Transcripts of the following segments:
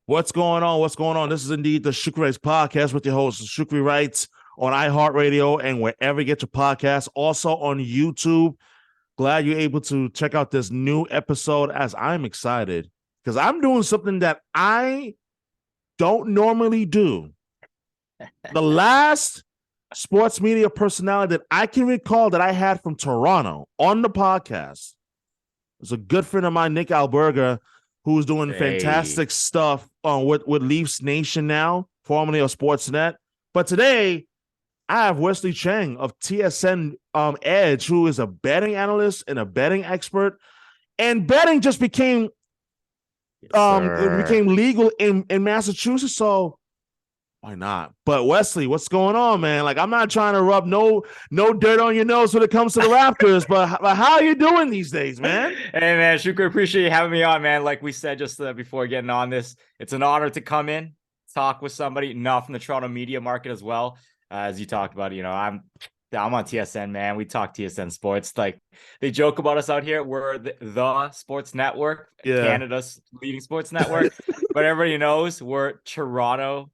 What's going on? What's going on? This is indeed the Shukri Wrights podcast with your host, Shukri Wrights, on iHeartRadio and wherever you get your podcasts. Also on YouTube. Glad you're able to check out this new episode as I'm excited because I'm doing something that I don't normally do. The last sports media personality that I can recall that I had from Toronto on the podcast was a good friend of mine, Nick Alberga, who's doing fantastic stuff with Leafs Nation now, formerly of Sportsnet. But today, I have Wesley Cheng of TSN Edge, who is a betting analyst and a betting expert. And betting just became legal in Massachusetts. So why not? But Wesley, what's going on, man? Like, I'm not trying to rub no dirt on your nose when it comes to the Raptors, but how are you doing these days, man? Hey, man, Shukri, appreciate you having me on, man. Like we said just before getting on this, it's an honor to come in, talk with somebody, not from the Toronto media market as well. As you talked about, I'm on TSN, man. We talk TSN sports. Like they joke about us out here. We're the sports network, Canada's leading sports network. But everybody knows we're Toronto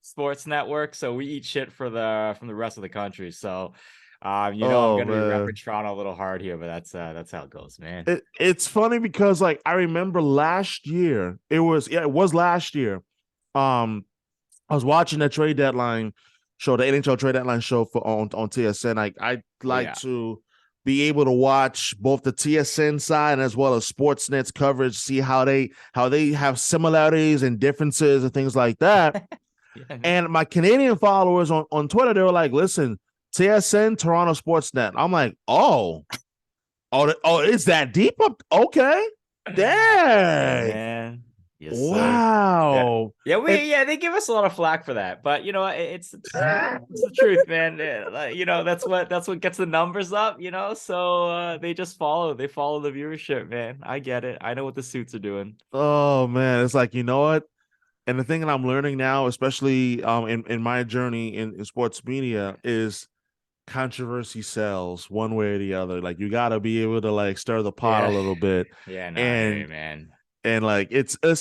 sports network, so we eat shit from the rest of the country. So I'm gonna be repping Toronto a little hard here, but that's how it goes, man. It's funny because like I remember last year, it was last year. I was watching the trade deadline show, the NHL trade deadline show on TSN. I like to be able to watch both the TSN side as well as Sportsnet's coverage, see how they have similarities and differences and things like that. And my Canadian followers on Twitter, they were like, listen, TSN, Toronto Sportsnet. I'm like, oh, it's that deep up? Okay. Dang. Man. Yes, wow. Yeah, they give us a lot of flack for that, but it's the truth, man. That's what gets the numbers up, so they just follow the viewership, man. I get it. I know what the suits are doing. Oh man, it's like, you know what? And the thing that I'm learning now, especially in my journey in sports media, is controversy sells one way or the other. Like you got to be able to like stir the pot a little bit. Yeah, no, man. And like it's been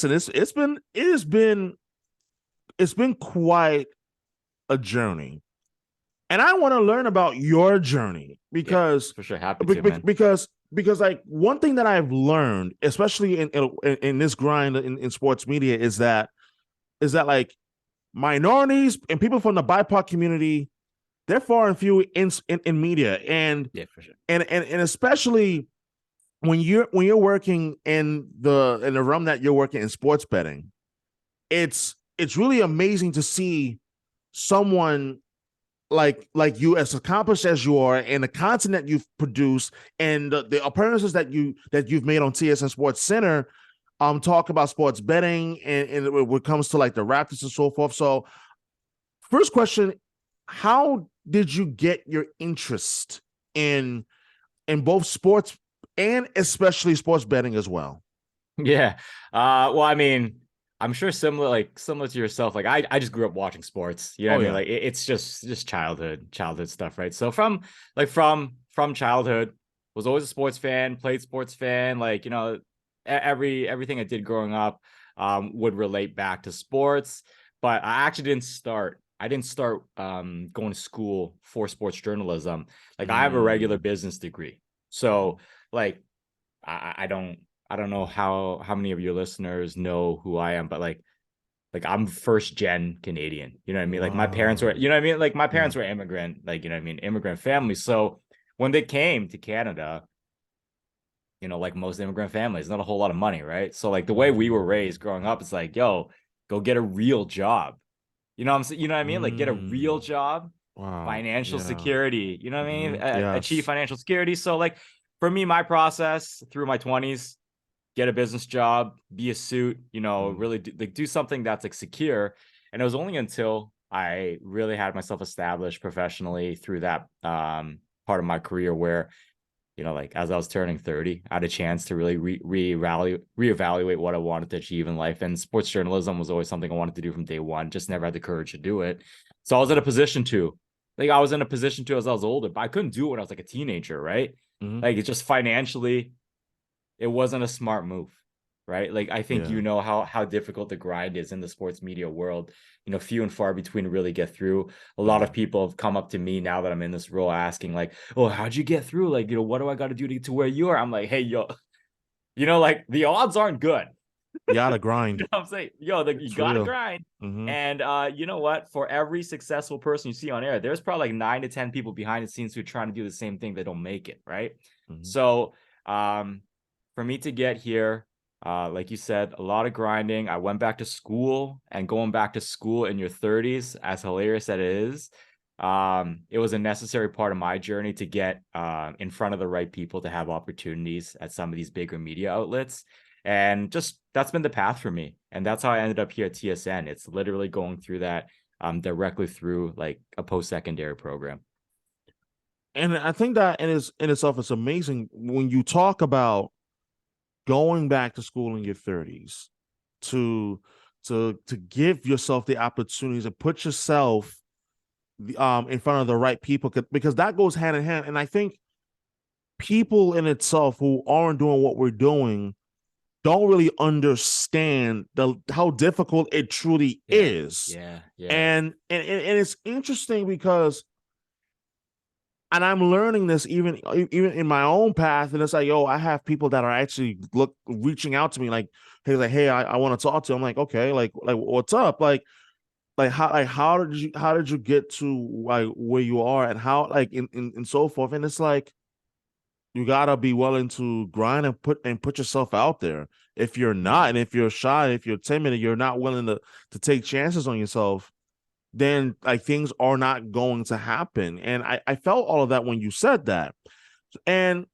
quite a journey. And I want to learn about your journey because for sure, happy to, man. because like one thing that I've learned, especially in this grind in sports media, is that like minorities and people from the BIPOC community, they're far and few in media, and for sure, and especially when you're working in the realm that you're working in sports betting, it's really amazing to see someone like you, as accomplished as you are, and the content that you've produced and the appearances that you've made on TSN Sports Center, talk about sports betting and when it comes to like the Raptors and so forth. So first question, how did you get your interest in both sports and especially sports betting as well? Yeah. Well, I mean, I'm sure similar to yourself. Like I just grew up watching sports. You know what I mean? Like it's just childhood stuff, right? So from childhood, was always a sports fan, played sports fan, like, everything I did growing up would relate back to sports. But I actually didn't start going to school for sports journalism. Like I have a regular business degree. So like I don't know how many of your listeners know who I am, but like I'm first gen Canadian. You know what I mean? Like my parents were, you know what I mean? Like my parents were immigrant, like, you know what I mean? Immigrant families. So when they came to Canada, like most immigrant families, not a whole lot of money, right? So like the way we were raised growing up, it's like, yo, go get a real job. You know what I'm saying? You know what I mean? Like get a real job, financial security, you know what I mean? Achieve financial security. So like for me, my process through my 20s, get a business job, be a suit, really do something that's like secure. And it was only until I really had myself established professionally through that part of my career where, like as I was turning 30, I had a chance to really reevaluate what I wanted to achieve in life. And sports journalism was always something I wanted to do from day one, just never had the courage to do it. So I was in a position to as I was older, but I couldn't do it when I was like a teenager, right? Like it's just financially, it wasn't a smart move. right? Like, I think you know how difficult the grind is in the sports media world. You know, few and far between to really get through. A lot of people have come up to me now that I'm in this role asking like, oh, how'd you get through? Like, you know, what do I got to do to get to where you are? I'm like, hey, yo, you know, like the odds aren't good. You gotta grind. You know what I'm saying? Yo, you gotta grind. Mm-hmm. And you know what? For every successful person you see on air, there's probably like 9 to 10 people behind the scenes who are trying to do the same thing that don't make it, right? Mm-hmm. So for me to get here, like you said, a lot of grinding. I went back to school, and going back to school in your 30s, as hilarious as it is, it was a necessary part of my journey to get in front of the right people to have opportunities at some of these bigger media outlets. And just that's been the path for me. And that's how I ended up here at TSN. It's literally going through that directly through like a post-secondary program. And I think that in itself is amazing when you talk about going back to school in your 30s to give yourself the opportunities and put yourself in front of the right people, because that goes hand in hand. And I think people in itself who aren't doing what we're doing don't really understand how difficult it truly is. Yeah. And it's interesting because, and I'm learning this even in my own path, and it's like, yo, I have people that are actually reaching out to me like, hey, I want to talk to you. I'm like, okay, like what's up? Like how did you get to like where you are, and how like and so forth. And it's like, you gotta be willing to grind and put yourself out there. If you're not, and if you're shy, if you're timid, and you're not willing to take chances on yourself, then like things are not going to happen. And I felt all of that when you said that. And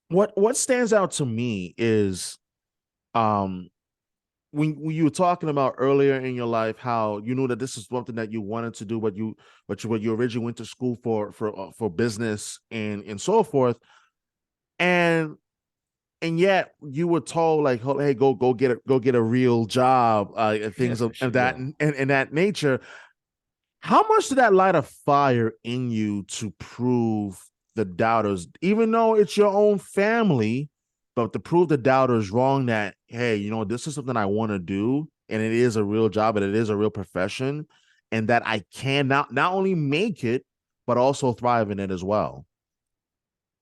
what stands out to me is when you were talking about earlier in your life how you knew that this is something that you wanted to do, but you originally went to school for business and so forth. And yet you were told like, hey, go get a real job, and things of that and that nature. How much did that light a fire in you to prove the doubters, even though it's your own family, but to prove the doubters wrong, that, hey, you know, this is something I want to do, and it is a real job, and it is a real profession, and that I can not only make it, but also thrive in it as well?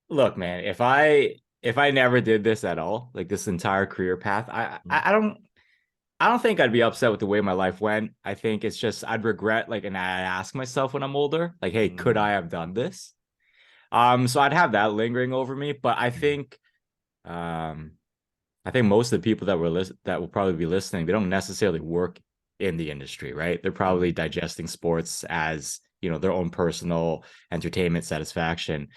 Look, man, if I never did this at all, like this entire career path, I don't think I'd be upset with the way my life went. I think it's just I'd regret, like, and I ask myself when I'm older, like, hey, could I have done this? So I'd have that lingering over me. But I think most of the people that will probably be listening, they don't necessarily work in the industry, right? They're probably digesting sports as, you know, their own personal entertainment satisfaction.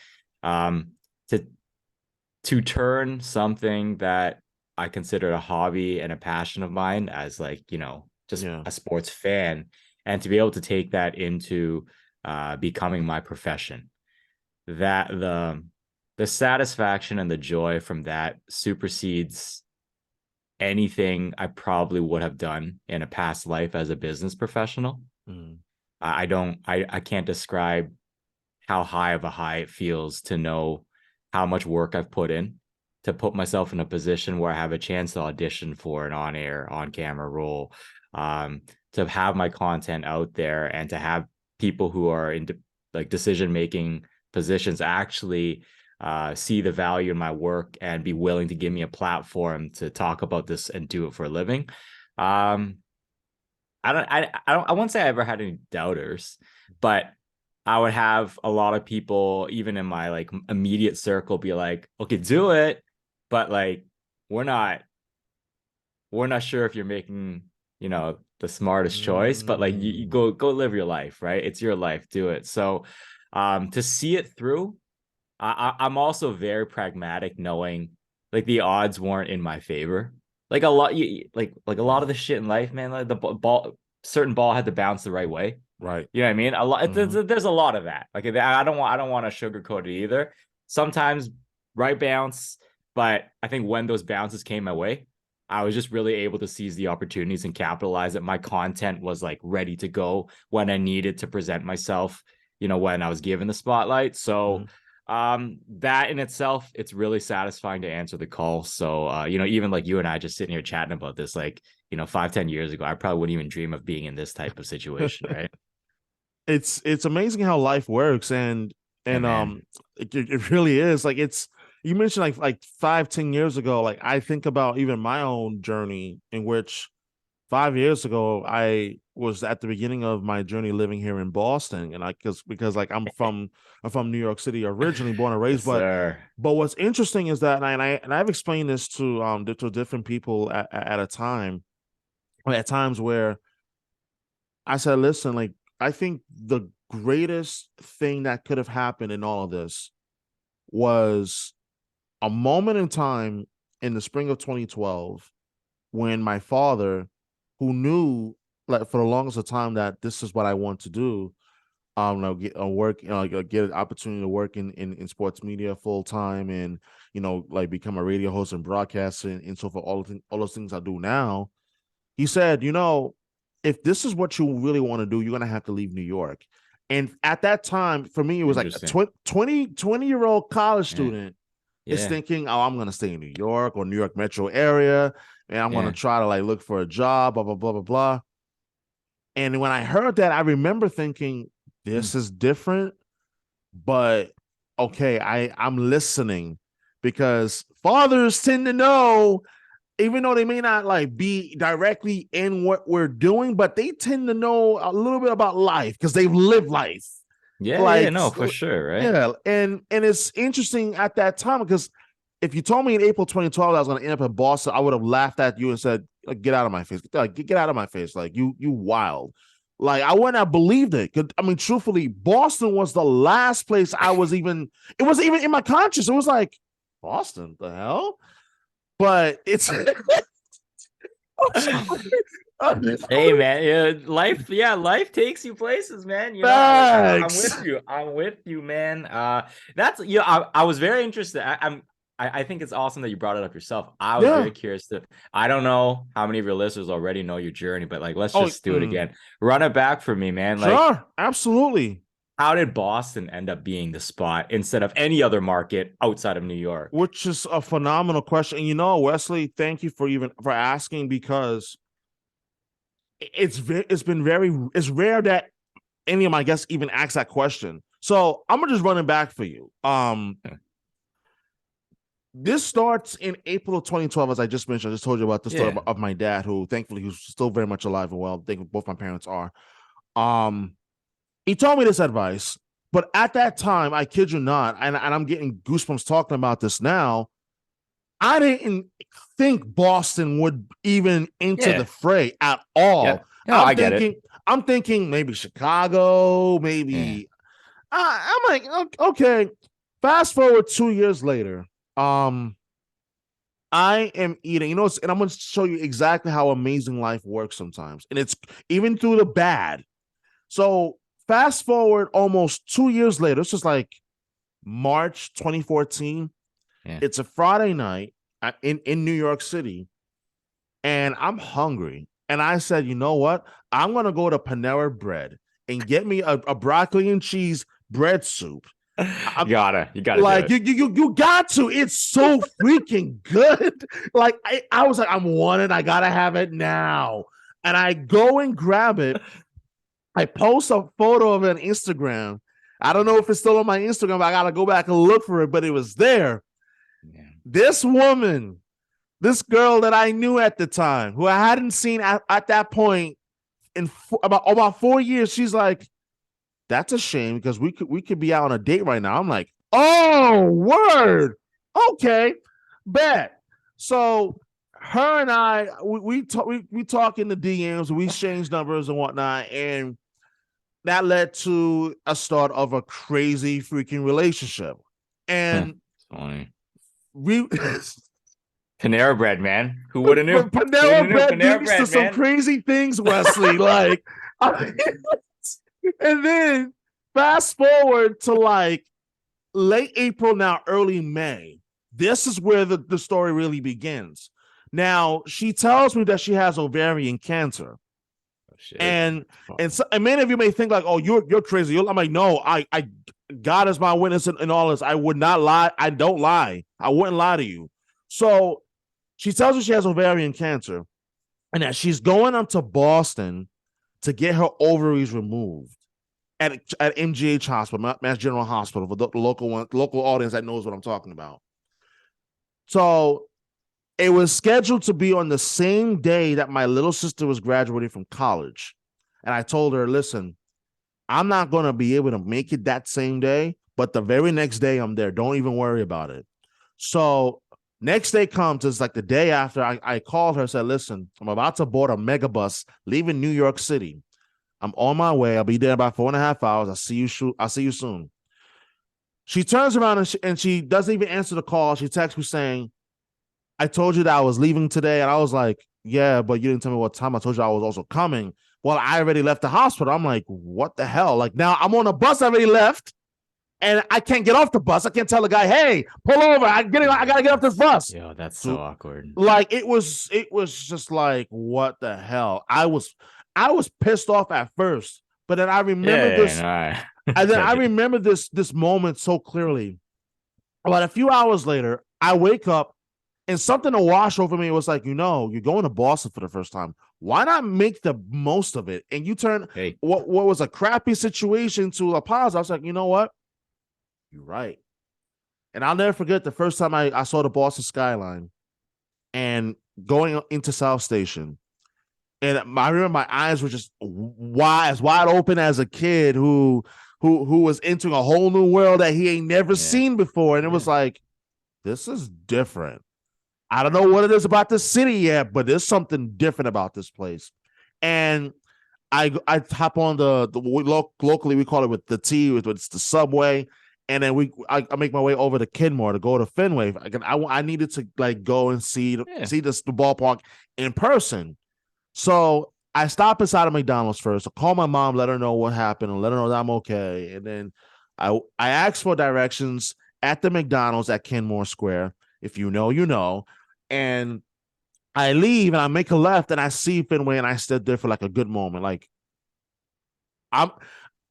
To turn something that I consider a hobby and a passion of mine as, like, you know, just a sports fan, and to be able to take that into becoming my profession, that the satisfaction and the joy from that supersedes anything I probably would have done in a past life as a business professional. I can't describe how high of a high it feels to know how much work I've put in to put myself in a position where I have a chance to audition for an on-air, on-camera role, to have my content out there, and to have people who are in like decision-making positions actually see the value in my work and be willing to give me a platform to talk about this and do it for a living. I won't say I ever had any doubters, but I would have a lot of people, even in my like immediate circle, be like, okay, do it, but like we're not sure if you're making, you know, the smartest choice, but like you go live your life, right? It's your life, do it. So to see it through, I'm also very pragmatic, knowing like the odds weren't in my favor. Like a lot, like a lot of the shit in life, man. Like certain ball had to bounce the right way. Right. You know what I mean? A lot. There's a lot of that. Like I don't want to sugarcoat it either. Sometimes right bounce, but I think when those bounces came my way, I was just really able to seize the opportunities and capitalize that my content was like ready to go when I needed to present myself, you know, when I was given the spotlight. So That in itself, it's really satisfying to answer the call. So, even like you and I just sitting here chatting about this, like, 5-10 years ago, I probably wouldn't even dream of being in this type of situation, right? It's amazing how life works, and Yeah, man. it really is. Like, it's, you mentioned like 5-10 years ago. Like, I think about even my own journey, in which 5 years ago I was at the beginning of my journey living here in Boston, and because like I'm from New York City originally, born and Yes, raised, but sir. what's interesting is that, and I've explained this to different people at a time, at times where I said, listen, like, I think the greatest thing that could have happened in all of this was a moment in time in the spring of 2012, when my father, who knew, like, for the longest of time, that this is what I want to do, get a work, get an opportunity to work in sports media full time, and like become a radio host and broadcaster, and so for all those things I do now. He said, if this is what you really want to do, you're gonna have to leave New York. And at that time, for me, it was like a Interesting. 20-year-old college Yeah. student is Yeah. thinking, oh, I'm gonna stay in New York or New York metro area, and I'm gonna Yeah. try to like look for a job, blah blah blah blah blah. And when I heard that, I remember thinking, Hmm. this is different, but okay, I'm listening, because fathers tend to know, even though they may not like be directly in what we're doing, but they tend to know a little bit about life because they've lived life. Yeah. Yeah. Like, No, for sure. Right. yeah, and it's interesting at that time, because if you told me in April 2012 I was going to end up in Boston, I would have laughed at you and said, like, "Get out of my face! Get out of my face! Like, you wild!" Like, I wouldn't have believed it. I mean, truthfully, Boston was the last place I was even. It wasn't even in my conscience. It was like, Boston, the hell? But it's. Hey, man. Life takes you places, man. Like, I'm Facts. with you. I'm with you, man. That's I was very interested. I think it's awesome that you brought it up yourself. I was Yeah. very curious to. I don't know how many of your listeners already know your journey, but like, let's Oh, just do it again. Run it back for me, man. Like, sure. Absolutely. how did Boston end up being the spot instead of any other market outside of New York? Which is a phenomenal question. And Wesley, thank you for asking, because it's rare that any of my guests even ask that question. So I'm gonna just run it back for you. This starts in April of 2012, as I just mentioned. I just told you about the story Yeah. of my dad, who thankfully who's still very much alive and well. I think both my parents are. Um, he told me this advice, but at that time, I kid you not, and I'm getting goosebumps talking about this now. I didn't think Boston would even enter the Yeah. fray at Yeah. all. No, I'm I get it. thinking, I'm thinking maybe Chicago, Yeah. maybe. I'm like, okay. Fast forward 2 years later. Um, I am eating, and I'm going to show you exactly how amazing life works sometimes, and it's even through the bad. So fast forward almost 2 years later. This is like March 2014. Yeah. It's a Friday night in New York City, and I'm hungry. And I said, you know what? I'm going to go to Panera Bread and get me a broccoli and cheese bread soup. I'm You gotta do like, it. you got to. It's so freaking good. Like, I was like, I'm wanting. I gotta have it now. And I go and grab it. I post a photo of it on Instagram. I don't know if it's still on my Instagram, but I gotta go back and look for it. But it was there. Yeah. This woman, this girl that I knew at the time, who I hadn't seen at that point in about 4 years, she's like, "That's a shame, because we could be out on a date right now." I'm like, "Oh, word, okay, bet." So her and I, we talk in the DMs, we exchange numbers and whatnot, and that led to a start of a crazy freaking relationship. And Funny. we Panera Bread, man. Who would have knew? Who would have Panera knew? Bread Panera leads to Bread, some man. crazy things, Wesley. Like, and then fast forward to like late April, now early May. This is where the story really begins. Now, she tells me that she has ovarian cancer. Shit. And many of you may think like, oh, you're crazy. I'm like, no, I God is my witness in all this. I would not lie. I don't lie. I wouldn't lie to you. So she tells me she has ovarian cancer and that she's going up to Boston to get her ovaries removed at MGH Hospital, Mass General Hospital, for the local audience that knows what I'm talking about. So it was scheduled to be on the same day that my little sister was graduating from college. And I told her, listen, I'm not going to be able to make it that same day, but the very next day I'm there. Don't even worry about it. So next day comes, it's like the day after. I called her and said, listen, I'm about to board a megabus leaving New York City. I'm on my way. I'll be there about 4.5 hours. I'll see you soon. She turns around and she doesn't even answer the call. She texts me saying, I told you that I was leaving today. And I was like, yeah, but you didn't tell me what time. I told you I was also coming. Well, I already left the hospital. I'm like, what the hell? Like, now I'm on a bus. I already left. And I can't get off the bus. I can't tell the guy, hey, pull over. I gotta get off this bus. Yo, that's so awkward. Like, it was just like, what the hell? I was pissed off at first, but then I remember this. And then I remember this moment so clearly. About a few hours later, I wake up and something to wash over me. It was like, you're going to Boston for the first time. Why not make the most of it? And you turn what was a crappy situation to a positive. I was like, you know what? You're right. And I'll never forget the first time I saw the Boston skyline and going into South Station. And I remember my eyes were just wide open as a kid who was entering a whole new world that he ain't never seen before. And it was like, this is different. I don't know what it is about this city yet, but there's something different about this place. And I hop on locally we call it with the T, it's the subway, and then I make my way over to Kenmore to go to Fenway. I needed to like go and see the ballpark in person. So I stop inside of McDonald's first. I call my mom, let her know what happened, and let her know that I'm okay. And then I ask for directions at the McDonald's at Kenmore Square. If you know, you know. And I leave and I make a left and I see Fenway and I stood there for like a good moment. Like, I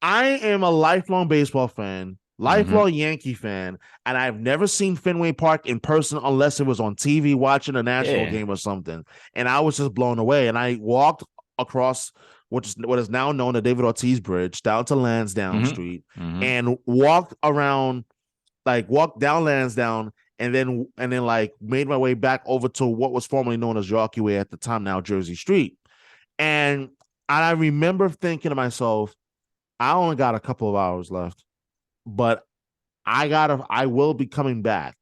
am a lifelong baseball fan, lifelong Yankee fan, and I've never seen Fenway Park in person unless it was on TV watching a national game or something. And I was just blown away. And I walked across what is now known as David Ortiz Bridge down to Lansdowne Street and walked down Lansdowne and then like made my way back over to what was formerly known as Yawkey Way at the time, now Jersey Street. And I remember thinking to myself, I only got a couple of hours left, but I will be coming back.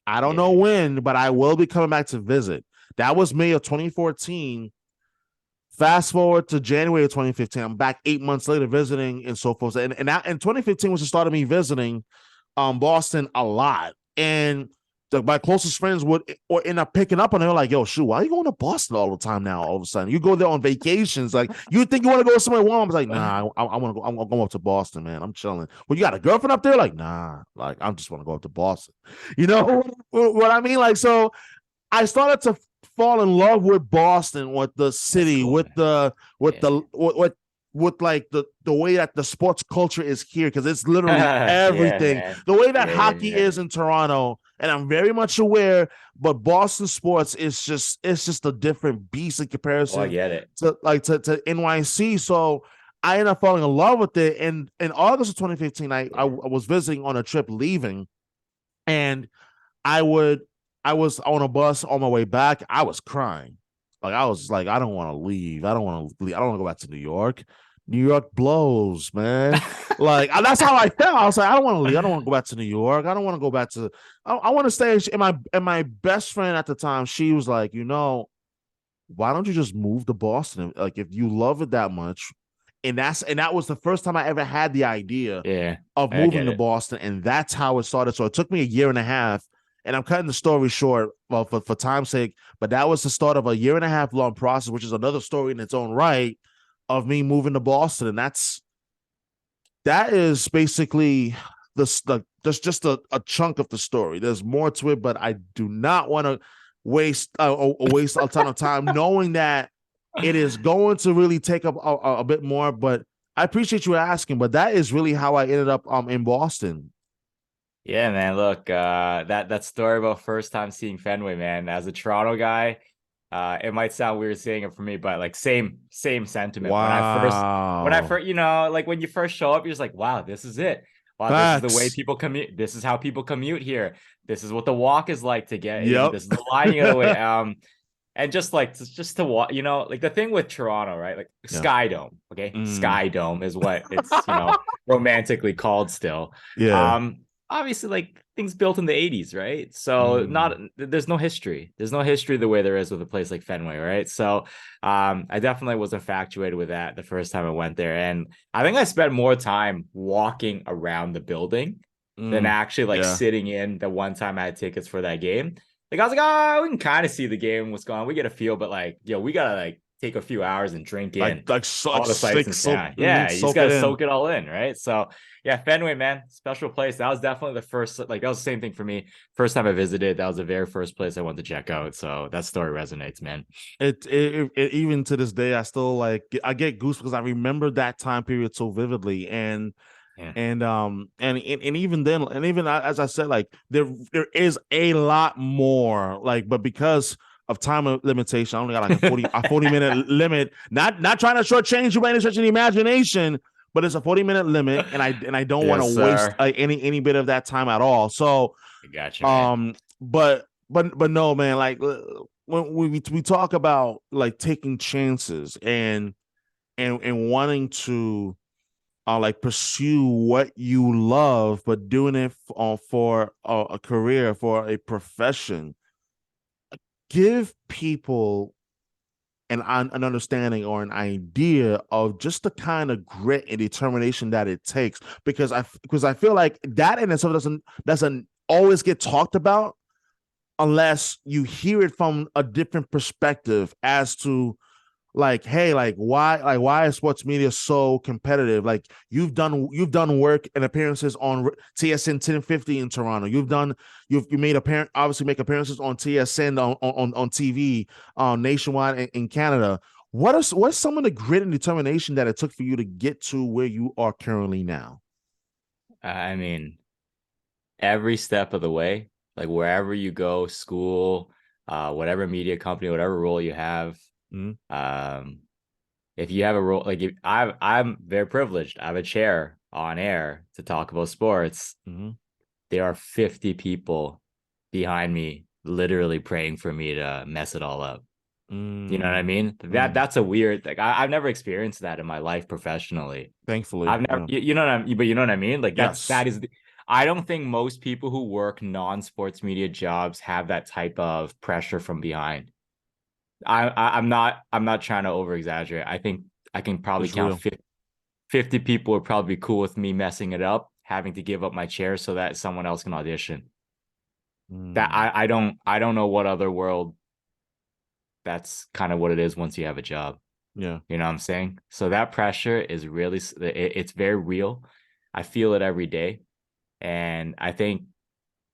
I don't know when, but I will be coming back to visit. That was May of 2014. Fast forward to January of 2015. I'm back 8 months later visiting and so forth. And 2015 was the start of me visiting Boston a lot. And my closest friends would end up picking up on it. They're like, yo, shoot, why are you going to Boston all the time now? All of a sudden, you go there on vacations. Like, you think you want to go somewhere warm? I was like, nah, I want to go. I'm going up to Boston, man. I'm chilling. Well, you got a girlfriend up there? Like, nah, like, I just want to go up to Boston. You know what I mean? Like, so I started to fall in love with Boston, with the city, with like the way that the sports culture is here, because it's literally everything. The way that hockey is in Toronto, and I'm very much aware, but Boston sports is just a different beast in comparison. I get it. To NYC. So I ended up falling in love with it. And in August of 2015, I was visiting on a trip leaving, and I was on a bus on my way back. I was crying. Like, I was like, I don't want to leave. I don't want to go back to New York. New York blows, man. Like, that's how I felt. I was like, I don't want to leave. I don't want to go back to New York. I don't want to go back to. I want to stay. And my best friend at the time, she was like, why don't you just move to Boston? Like, if you love it that much. And that was the first time I ever had the idea of moving to Boston, and that's how it started. So it took me a year and a half. And I'm cutting the story short, well, for time's sake, but that was the start of a 1.5 year long process, which is another story in its own right, of me moving to Boston. And that is basically just a chunk of the story. There's more to it, but I do not want to waste a ton of time knowing that it is going to really take up a bit more, but I appreciate you asking. But that is really how I ended up in Boston. Yeah, man. Look, that story about first time seeing Fenway, man. As a Toronto guy, it might sound weird saying it for me, but like same sentiment. When I Wow. first, you know, like when you first show up, you're just like, wow, this is it. Wow, this is the way Facts. people commute. This is how people commute here. This is what the walk is like to get in. Yep. This is the line you gotta wait. And just to walk, you know, like the thing with Toronto, right? Like Yeah. Sky Dome, okay? Mm. Sky Dome is what it's, you know, romantically called still. Yeah. Obviously like things built in the 80s, right? So Mm. not there's no history. There's no history the way there is with a place like Fenway, right? So I definitely was infatuated with that the first time I went there. And I think I spent more time walking around the building than Mm. actually like Yeah. sitting in the one time I had tickets for that game. Like I was like, oh, we can kind of see the game, what's going on. We get a feel, but like, yo, we gotta like take a few hours and drink in Like all the sights and soak, sound. Yeah, you just soak it gotta in. soak it all in, right? So yeah, Fenway, man, special place. That was definitely the first, like that was the same thing for me. First time I visited, that was the very first place I went to check out. So that story resonates, man. Even to this day, I still I get goosebumps because I remember that time period so vividly, Yeah. and even then, and even as I said, like there is a lot more, like, but because of time limitation, I only got like a 40 minute limit. Not trying to shortchange you by any stretch of the imagination, but it's a 40-minute limit, and I don't want to Yes, waste sir. any bit of that time at all. So, I got you, man. but no, man, like when we talk about like taking chances and wanting to like pursue what you love, but doing it for a career, for a profession. Give people an understanding or an idea of just the kind of grit and determination that it takes, because I feel like that in itself doesn't always get talked about unless you hear it from a different perspective as to like, hey, why is sports media so competitive? Like you've done work and appearances on TSN 1050 in Toronto. You made apparent obviously make appearances on TSN on TV nationwide in Canada. What's some of the grit and determination that it took for you to get to where you are currently now? I mean, every step of the way, like wherever you go, school, whatever media company, whatever role you have, Mm-hmm. um, if you have a role, like if I'm very privileged. I have a chair on air to talk about sports. Mm-hmm. There are 50 people behind me literally praying for me to mess it all up. You know what I Mm-hmm. mean? Mm-hmm. That's a weird, like I've never experienced that in my life professionally. Thankfully, I've never, yeah. you know what I mean? But you know what I mean? Like Yes. I don't think most people who work non-sports media jobs have that type of pressure from behind. I'm not trying to over exaggerate. I think I can probably It's count real. 50 people would probably be cool with me messing it up, having to give up my chair so that someone else can audition. That Mm. I don't know what other world that's kind of what it is once you have a job. Yeah. You know what I'm saying? So that pressure is really it's very real. I feel it every day. And I think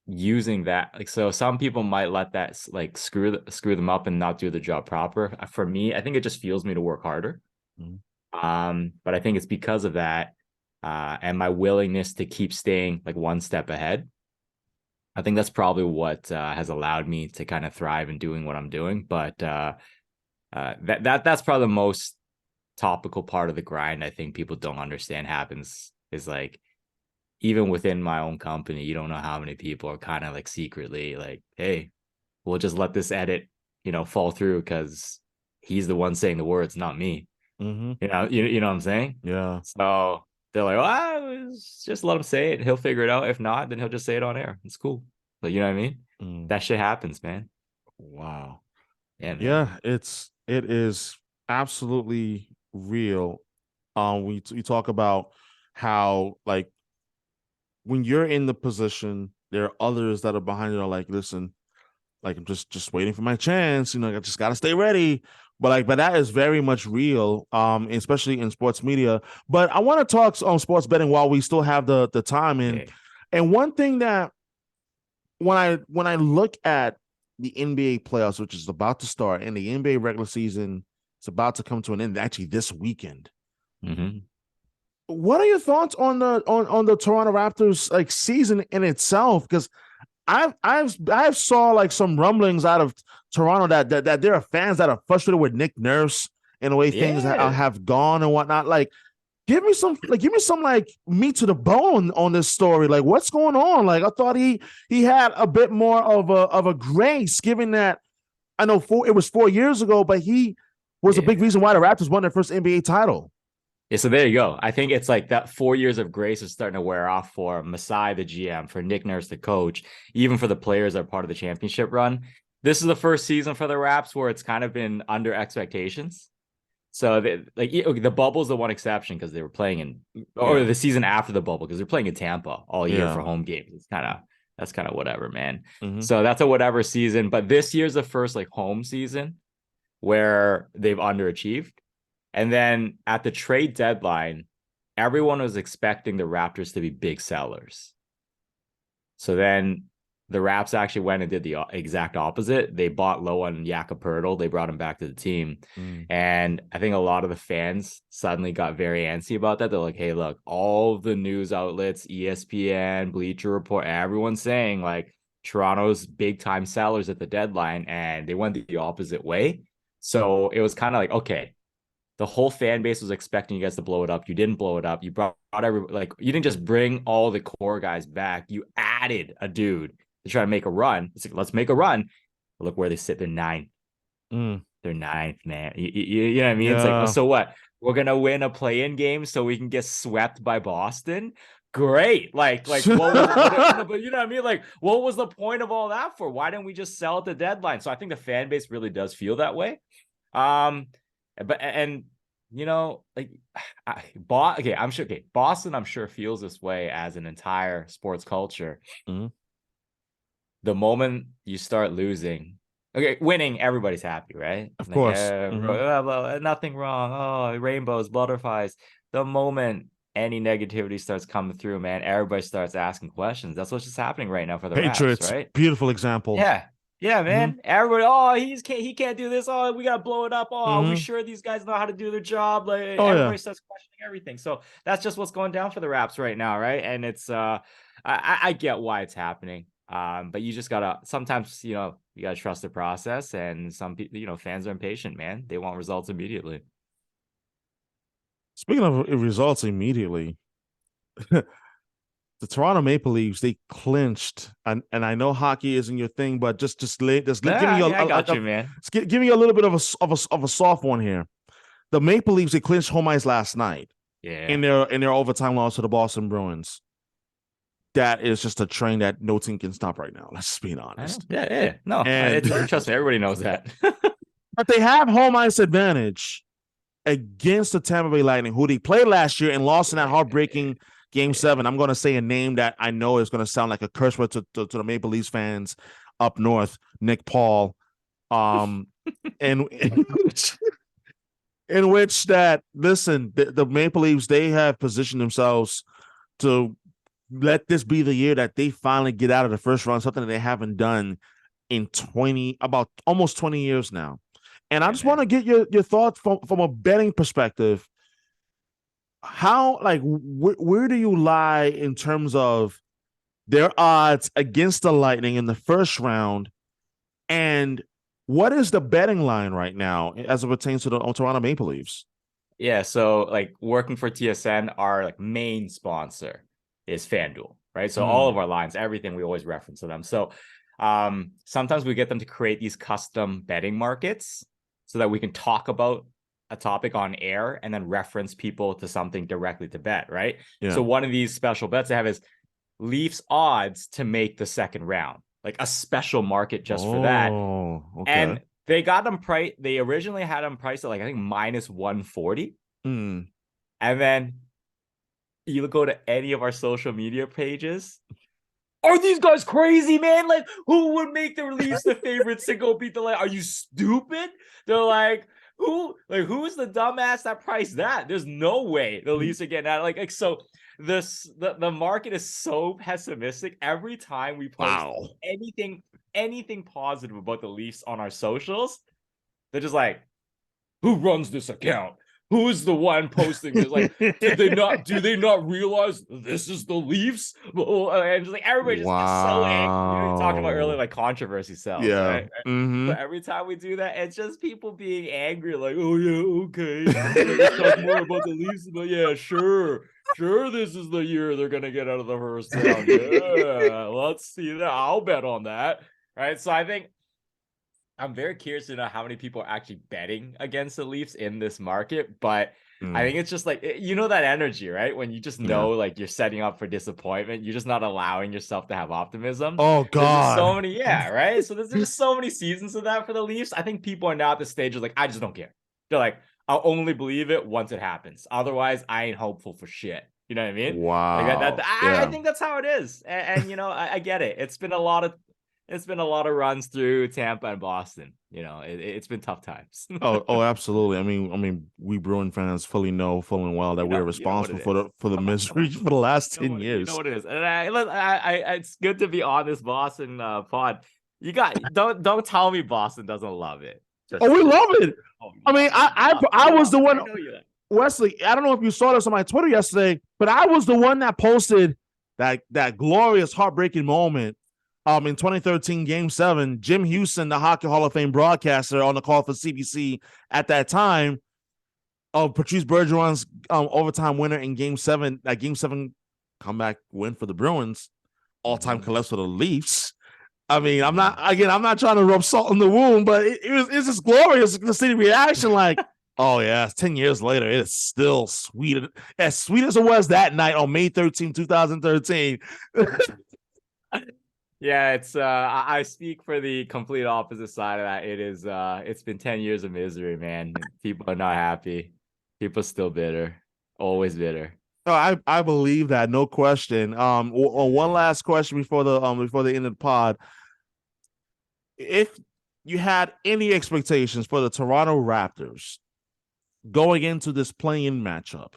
using that, like, so some people might let that like screw them up and not do the job proper. For me, I think it just fuels me to work harder. Mm. But I think it's because of that, and my willingness to keep staying like one step ahead. I think that's probably what has allowed me to kind of thrive in doing what I'm doing. But that's probably the most topical part of the grind. I think people don't understand happens is like even within my own company, you don't know how many people are kind of like secretly like, hey, we'll just let this edit, you know, fall through because he's the one saying the words, not me. Mm-hmm. You know what I'm saying? Yeah. So they're like, oh, just let him say it. He'll figure it out. If not, then he'll just say it on air. It's cool. But you know what I mean? Mm. That shit happens, man. Wow. Yeah, man. Yeah, it is absolutely real. We talk about how like when you're in the position, there are others that are behind you are like, listen, like I'm just waiting for my chance. You know, I just gotta stay ready. But that is very much real, especially in sports media. But I want to talk on sports betting while we still have the time. Yeah. And one thing that when I look at the NBA playoffs, which is about to start, and the NBA regular season It's about to come to an end actually this weekend. Mm-hmm. What are your thoughts on the Toronto Raptors like season in itself? Because I've saw like some rumblings out of Toronto that there are fans that are frustrated with Nick Nurse and the way things have gone and whatnot. Like, give me some like meat to the bone on this story. Like, what's going on? Like, I thought he had a bit more of a grace, given that I know it was 4 years ago, but he was a big reason why the Raptors won their first NBA title. Yeah, so there you go. I think it's like that 4 years of grace is starting to wear off for Masai, the GM, for Nick Nurse, the coach, even for the players that are part of the championship run. This is the first season for the Raps where it's kind of been under expectations. So the bubble's the one exception because they were playing the season after the bubble because they're playing in Tampa all year for home games. That's kind of whatever, man. Mm-hmm. So that's a whatever season. But this year's the first like home season where they've underachieved. And then at the trade deadline, everyone was expecting the Raptors to be big sellers. So then the Raps actually went and did the exact opposite. They bought low on Jakob Poeltl. They brought him back to the team. And I think a lot of the fans suddenly got very antsy about that. They're like, hey, look, all the news outlets, ESPN, Bleacher Report, everyone's saying like Toronto's big time sellers at the deadline, and they went the opposite way. So it was kind of like, okay, the whole fan base was expecting you guys to blow it up. You didn't blow it up. You brought you didn't just bring all the core guys back. You added a dude to try to make a run. It's like, let's make a run. Look where they sit. They're ninth. They're ninth, man. You know what I mean? Yeah. It's like, oh, so what? We're going to win a play-in game so we can get swept by Boston? Great. Like what was but you know what I mean? Like, what was the point of all that for? Why didn't we just sell at the deadline? So I think the fan base really does feel that way. But you know, like, Boston, I'm sure feels this way as an entire sports culture. Mm-hmm. The moment you start losing, winning, everybody's happy, right? Of course. Mm-hmm. Nothing wrong. Oh, rainbows, butterflies. The moment any negativity starts coming through, man, everybody starts asking questions. That's what's just happening right now for the Patriots, Raps, right? Beautiful example. Yeah, man. Mm-hmm. Everybody, he can't do this. Oh, we gotta blow it up. Oh, are we sure these guys know how to do their job? Like everybody starts questioning everything. So that's just what's going down for the Raps right now, right? And it's I get why it's happening. But you just gotta sometimes, you gotta trust the process. And some people, fans are impatient, man. They want results immediately. Speaking of results immediately, the Toronto Maple Leafs, they clinched, and I know hockey isn't your thing, but just give me a little bit of a soft one here. The Maple Leafs, they clinched home ice last night. Yeah. In their overtime loss to the Boston Bruins. That is just a train that no team can stop right now. Let's just be honest. Yeah. No, trust me, everybody knows that. But they have home ice advantage against the Tampa Bay Lightning, who they played last year and lost in that heartbreaking Game 7. I'm going to say a name that I know is going to sound like a curse word to the Maple Leafs fans up north, Nick Paul. In which that, listen, the Maple Leafs, they have positioned themselves to let this be the year that they finally get out of the first round, something that they haven't done in almost 20 years now. And I just want to get your thoughts from a betting perspective. How, like, where do you lie in terms of their odds against the Lightning in the first round? And what is the betting line right now as it pertains to the Toronto Maple Leafs? Yeah, so like working for TSN, our like main sponsor is FanDuel, right? So all of our lines, everything, we always reference to them. So sometimes we get them to create these custom betting markets so that we can talk about a topic on air and then reference people to something directly to bet, right? Yeah. So one of these special bets they have is Leafs odds to make the second round, like a special market just for that. Okay. And they got them priced. They originally had them priced at like, I think, minus 140. And then you go to any of our social media pages. Are these guys crazy, man? Like, who would make the Leafs the favorites to go beat the Lightning? Are you stupid? They're like, who is the dumbass that priced that? There's no way the Leafs are getting out. Like so the market is so pessimistic. Every time we post anything positive about the Leafs on our socials, they're just like, who runs this account? Who's the one posting this? Like, do they not realize this is the Leafs? And just like everybody just gets so angry. You know, you talking about earlier, like controversy sells, Yeah. right? Mm-hmm. So every time we do that, it's just people being angry, like, oh yeah, okay. Let's talk more about the Leafs. But yeah, sure. Sure, this is the year they're gonna get out of the first round. Yeah, let's see that. I'll bet on that. Right. So I think I'm very curious to know how many people are actually betting against the Leafs in this market, but I think it's just like, you know, that energy, right? When you just know, like, you're setting up for disappointment, you're just not allowing yourself to have optimism. Oh There's just so God. many, yeah, right? So there's just so many seasons of that for the Leafs. I think people are now at the stage of like, I just don't care. They're like, I'll only believe it once it happens. Otherwise, I ain't hopeful for shit. You know what I mean? Like Wow. I think that's how it is. And you know, I get it. It's been a lot of runs through Tampa and Boston. You know, it's been tough times. Oh, absolutely. I mean, we Bruin fans fully know full and well that we're you know what responsible it for the misery for the last 10 you know years. what it is. And it's good to be on this Boston pod. You got don't tell me Boston doesn't love it. Oh, we love it. I mean, I was the one. I know you. Wesley, I don't know if you saw this on my Twitter yesterday, but I was the one that posted that glorious, heartbreaking moment in 2013 Game 7. Jim Houston, the Hockey Hall of Fame broadcaster on the call for CBC at that time, of Patrice Bergeron's overtime winner in Game 7, that Game 7 comeback win for the Bruins, all-time collapse for the Leafs. I mean, I'm not trying to rub salt in the wound, but it's just glorious to see the reaction like, oh yeah, 10 years later, it's still sweet. As sweet as it was that night on May 13, 2013. Yeah, it's I speak for the complete opposite side of that. It's been 10 years of misery, man. People are not happy. People are still bitter. Always bitter. Oh, I believe that, no question. One last question before the end of the pod. If you had any expectations for the Toronto Raptors going into this play-in matchup,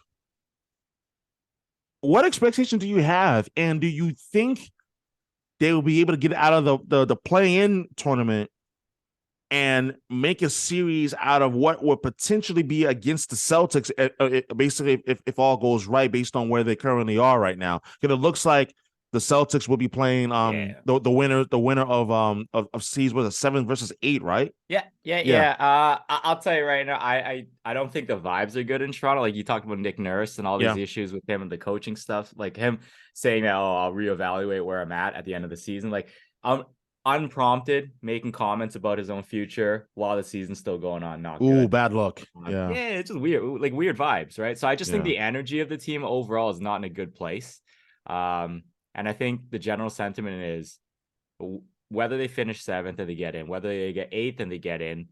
what expectation do you have? And do you think they will be able to get out of the play-in tournament and make a series out of what would potentially be against the Celtics, basically, if all goes right, based on where they currently are right now? Because it looks like the Celtics will be playing the winner of seeds with a 7 versus 8, right? Yeah. I'll tell you right now, I don't think the vibes are good in Toronto. Like, you talked about Nick Nurse and all these issues with him and the coaching stuff, like him saying that, oh, I'll reevaluate where I'm at the end of the season. Like, unprompted, making comments about his own future while the season's still going on. Not good. Bad luck. Yeah, it's just weird, like weird vibes, right? So I just think the energy of the team overall is not in a good place. And I think the general sentiment is, whether they finish 7th and they get in, whether they get 8th and they get in,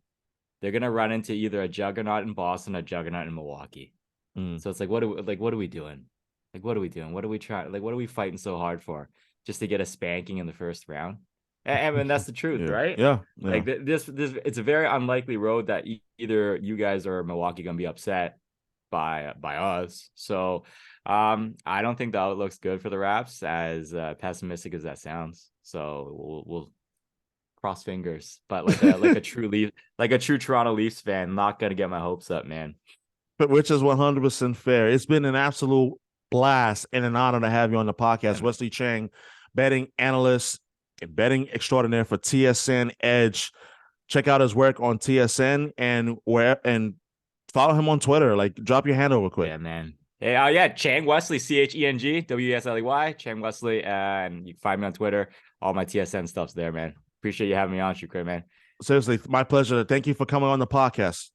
they're gonna run into either a juggernaut in Boston, a juggernaut in Milwaukee. So it's like, what are we doing? Like, what are we doing? What are we trying? Like, what are we fighting so hard for? Just to get a spanking in the first round? And that's the truth, right? Yeah. Like, this it's a very unlikely road that either you guys or Milwaukee gonna be upset by us. So I don't think the outlook's good for the Raps, as pessimistic as that sounds. So we'll cross fingers. But like a true Toronto Leafs fan, not gonna get my hopes up, man. But which is 100% fair. It's been an absolute blast and an honor to have you on the podcast. Wesley Cheng, betting analyst and betting extraordinaire for TSN Edge. Check out his work on TSN and follow him on Twitter. Like, drop your hand over quick. Yeah, man. Yeah, Cheng Wesley, Cheng Wesley, Cheng Wesley, and you can find me on Twitter. All my TSN stuff's there, man. Appreciate you having me on, Shukri, man. Seriously, my pleasure. Thank you for coming on the podcast.